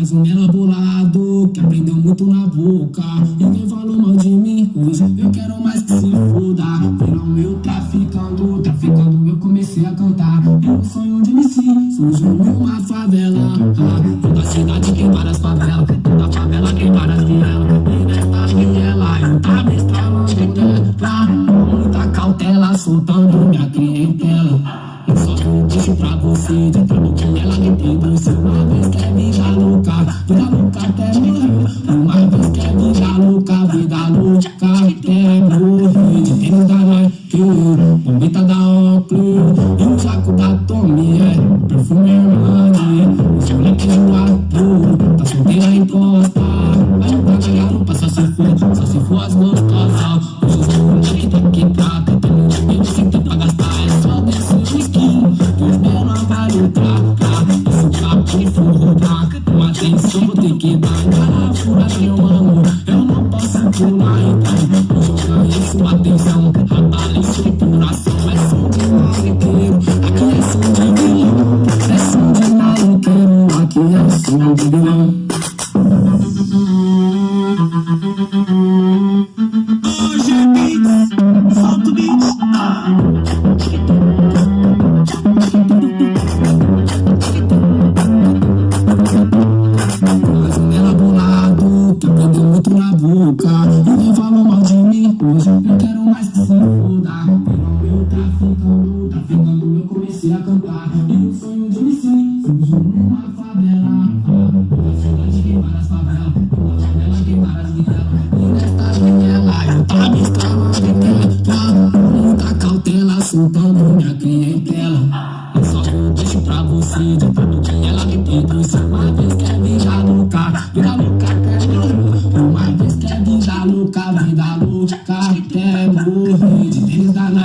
Mais um menor bolado que aprendeu muito na boca. Ninguém falou mal de mim, hoje eu quero mais que se foda. Viram eu traficando eu comecei a cantar. Era um sonho de MC, surgiu numa favela. Toda cidade tem várias favelas, toda favela tem várias vielas. E nesta viela eu tava estralando, né? Com muita cautela, soltando minha clientela. Eu só deixo pra você, de tudo que ela me pediu. Se uma vez quer vida louca até morrer. Uma vez quer vida louca até morrer. De tênis da Nike, bombeta da Oakley e um jaco da Tommy, perfume Armani. Esse moleque zoado, tá solteira em costa. Vai jogar na garupa, só se for as gostosas. Hoje o moleque tem que prata, tem um dinheiro sem ter pra gastar. É só descer no skin, que os menor vai lucrar. Esse papo de roubar, uma atenção vou ter que dar. Cara furada, meu mano, eu não posso pular, então vou jogar isso, atenção. Abala estruturação, é som de maloqueiro. Aqui é som de vilão, é som de maloqueiro. Aqui é som de vilão. Hoje é beats, solta beats. Mais um menor bolado que aprendeu muito na boca. Ninguém falou mal de mim, hoje eu quero mais que se foda. Viram eu traficando, eu comecei a cantar. E um sonho de MC surgiu numa favela. Toda cidade tem várias favelas, toda favela tem várias vielas. E nesta viela eu tava estralando, né? Com muita cautela, soltando minha clientela. Eu só deixo pra você, de tudo que ela me pediu. Se uma vez quer vida louca até morrer. Uma vez quer vida louca até morrer. De tênis da Nike.